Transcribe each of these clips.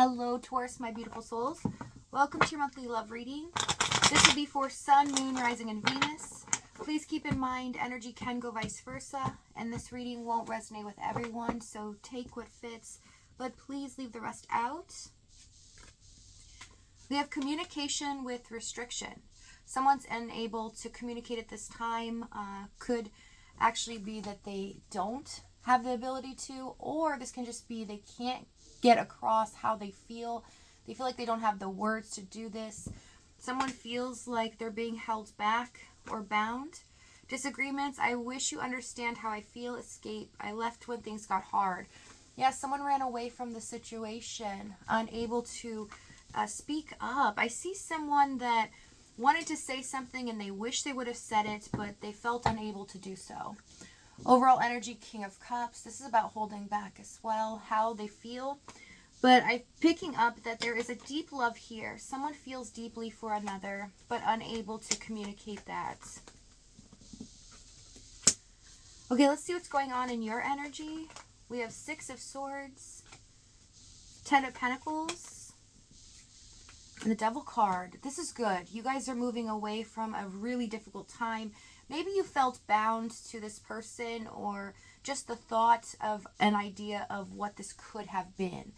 Hello, Taurus, my beautiful souls. Welcome to your monthly love reading. This will be for Sun, Moon, Rising, and Venus. Please keep in mind energy can go vice versa, and this reading won't resonate with everyone, so take what fits, but please leave the rest out. We have communication with restriction. Someone's unable to communicate at this time. Could actually be that they don't have the ability to, or this can just be they can't get across how they feel. They feel like they don't have the words to do this. Someone feels like they're being held back or bound. Disagreements. I wish you understand how I feel. Escape. I left when things got hard. Yeah, someone ran away from the situation, unable to speak up. I see someone that wanted to say something and they wish they would have said it, but they felt unable to do so. Overall energy, King of Cups. This is about holding back as well, how they feel. But I'm picking up that there is a deep love here. Someone feels deeply for another, but unable to communicate that. Okay, let's see what's going on in your energy. We have Six of Swords, Ten of Pentacles, and the Devil card. This is good. You guys are moving away from a really difficult time. Maybe you felt bound to this person, or just the thought of an idea of what this could have been.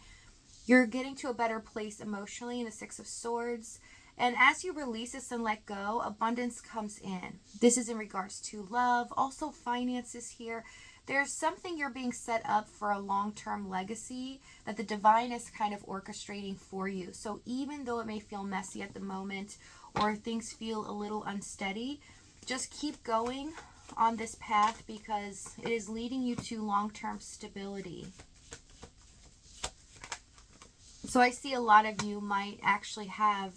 You're getting to a better place emotionally in the Six of Swords. And as you release this and let go, abundance comes in. This is in regards to love, also finances here. There's something you're being set up for a long-term legacy that the divine is kind of orchestrating for you. So even though it may feel messy at the moment, or things feel a little unsteady, just keep going on this path because it is leading you to long-term stability. So I see a lot of you might actually have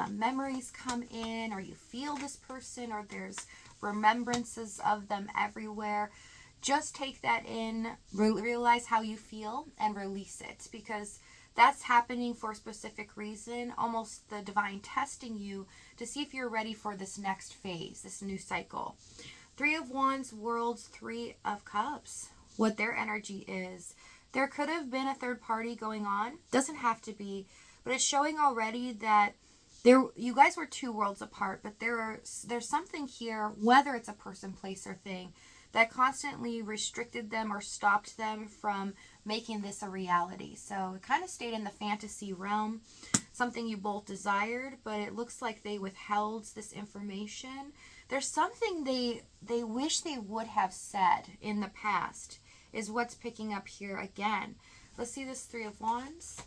memories come in, or you feel this person, or there's remembrances of them everywhere. Just take that in, realize how you feel, and release it, because that's happening for a specific reason, almost the divine testing you to see if you're ready for this next phase, this new cycle. Three of Wands, Worlds, Three of Cups, what their energy is. There could have been a third party going on. Doesn't have to be, but it's showing already that you guys were two worlds apart, but there's something here, whether it's a person, place, or thing, that constantly restricted them or stopped them from making this a reality. So it kind of stayed in the fantasy realm, something you both desired, but it looks like they withheld this information. There's something they wish they would have said in the past, is what's picking up here again. Let's see this Three of Wands.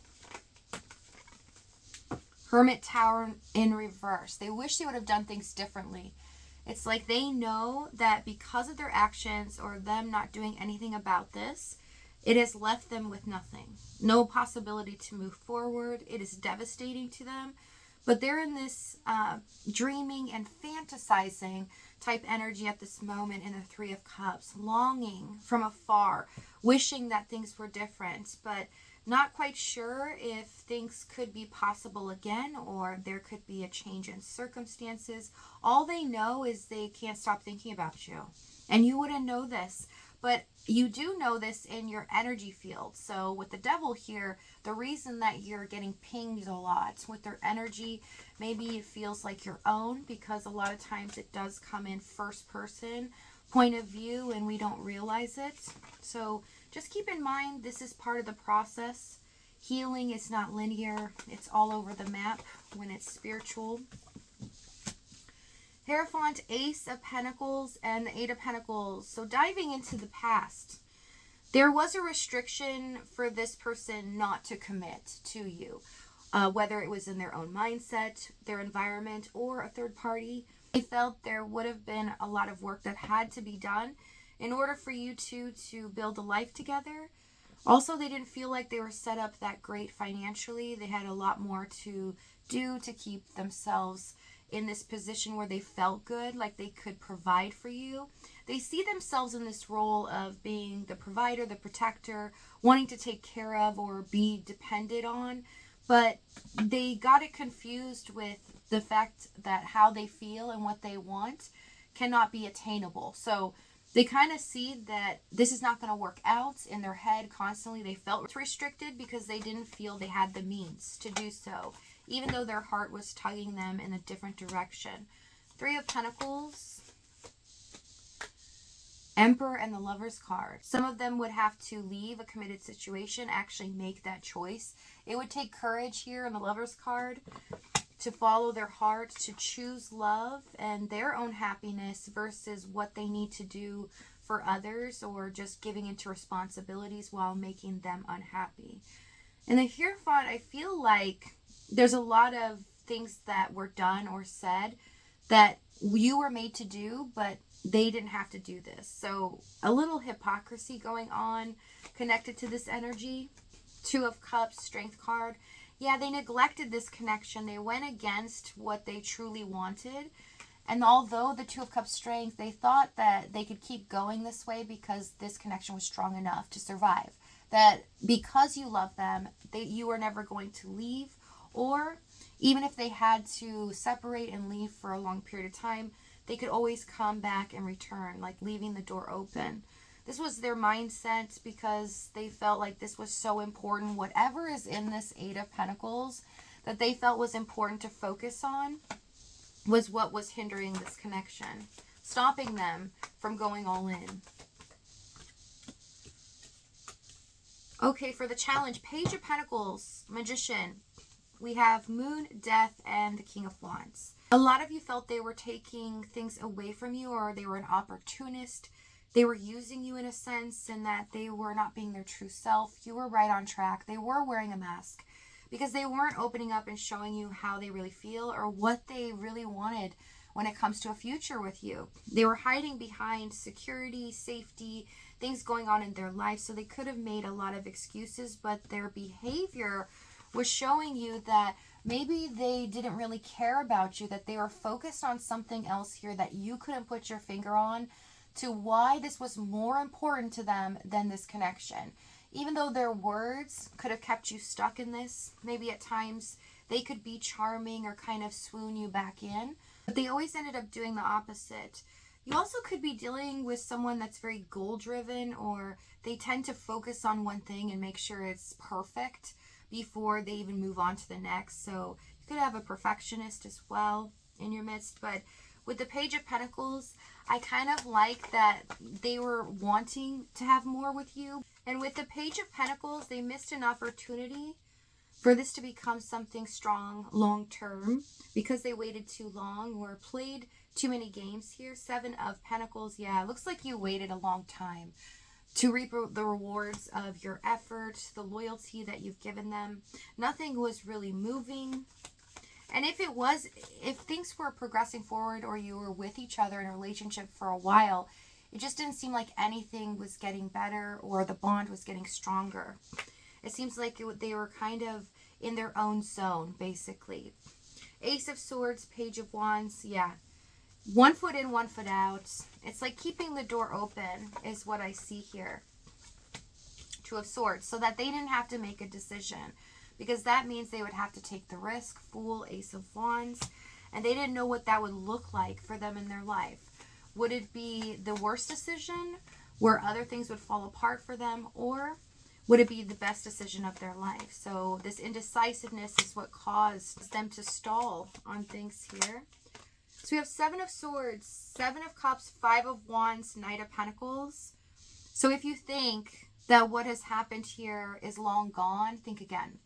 Hermit Tower in reverse. They wish they would have done things differently. It's like they know that because of their actions or them not doing anything about this, it has left them with nothing. No possibility to move forward. It is devastating to them. But they're in this dreaming and fantasizing type energy at this moment in the Three of Cups. Longing from afar. Wishing that things were different. But not quite sure if things could be possible again, or there could be a change in circumstances. All they know is they can't stop thinking about you. And you wouldn't know this, but you do know this in your energy field. So with the Devil here, the reason that you're getting pinged a lot with their energy, maybe it feels like your own, because a lot of times it does come in first person point of view and we don't realize it. So just keep in mind, this is part of the process. Healing is not linear. It's all over the map when it's spiritual. Hierophant, Ace of Pentacles, and the Eight of Pentacles. So diving into the past, there was a restriction for this person not to commit to you, whether it was in their own mindset, their environment, or a third party. They felt there would have been a lot of work that had to be done in order for you two to build a life together. Also, they didn't feel like they were set up that great financially. They had a lot more to do to keep themselves in this position where they felt good, like they could provide for you. They see themselves in this role of being the provider, the protector, wanting to take care of or be depended on. But they got it confused with the fact that how they feel and what they want cannot be attainable. So They kind of see that this is not going to work out. In their head constantly they felt restricted because they didn't feel they had the means to do so, even though their heart was tugging them in a different direction. Three of Pentacles, Emperor, and the Lover's card. Some of them would have to leave a committed situation, actually make that choice. It would take courage here in the Lover's card to follow their heart, to choose love and their own happiness versus what they need to do for others, or just giving into responsibilities while making them unhappy. And the Hierophant, I feel like there's a lot of things that were done or said that you were made to do, but they didn't have to do this. So a little hypocrisy going on connected to this energy. Two of Cups, Strength card. Yeah, they neglected this connection. They went against what they truly wanted. And although the Two of Cups, Strength, they thought that they could keep going this way because this connection was strong enough to survive. That because you love them, you are never going to leave. Or even if they had to separate and leave for a long period of time, they could always come back and return, like leaving the door open. This was their mindset because they felt like this was so important. Whatever is in this Eight of Pentacles that they felt was important to focus on was what was hindering this connection, stopping them from going all in. Okay, for the challenge, Page of Pentacles, Magician, we have Moon, Death, and the King of Wands. A lot of you felt they were taking things away from you, or they were an opportunist. They were using you in a sense, and that they were not being their true self. You were right on track. They were wearing a mask because they weren't opening up and showing you how they really feel or what they really wanted when it comes to a future with you. They were hiding behind security, safety, things going on in their life. So they could have made a lot of excuses, but their behavior was showing you that maybe they didn't really care about you, that they were focused on something else here that you couldn't put your finger on, to why this was more important to them than this connection. Even though their words could have kept you stuck in this, maybe at times they could be charming or kind of swoon you back in, but they always ended up doing the opposite. You also could be dealing with someone that's very goal-driven, or they tend to focus on one thing and make sure it's perfect before they even move on to the next. So you could have a perfectionist as well in your midst. But with the Page of Pentacles, I kind of like that they were wanting to have more with you. And with the Page of Pentacles, they missed an opportunity for this to become something strong long term because they waited too long or played too many games here. Seven of Pentacles, yeah, it looks like you waited a long time to reap the rewards of your effort, the loyalty that you've given them. Nothing was really moving. And if things were progressing forward, or you were with each other in a relationship for a while, it just didn't seem like anything was getting better or the bond was getting stronger. It seems like they were kind of in their own zone, basically. Ace of Swords, Page of Wands, yeah. 1 foot in, 1 foot out. It's like keeping the door open is what I see here. Two of Swords, so that they didn't have to make a decision, because that means they would have to take the risk. Fool, Ace of Wands, and they didn't know what that would look like for them in their life. Would it be the worst decision where other things would fall apart for them, or would it be the best decision of their life? So this indecisiveness is what caused them to stall on things here. So we have Seven of Swords, Seven of Cups, Five of Wands, Knight of Pentacles. So if you think that what has happened here is long gone, think again.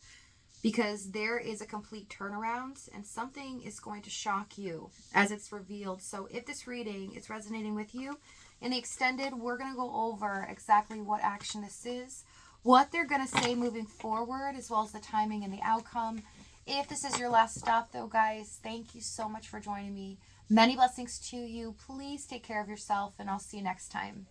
Because there is a complete turnaround and something is going to shock you as it's revealed. So if this reading is resonating with you, in the extended, we're going to go over exactly what action this is, what they're going to say moving forward, as well as the timing and the outcome. If this is your last stop, though, guys, thank you so much for joining me. Many blessings to you. Please take care of yourself, and I'll see you next time.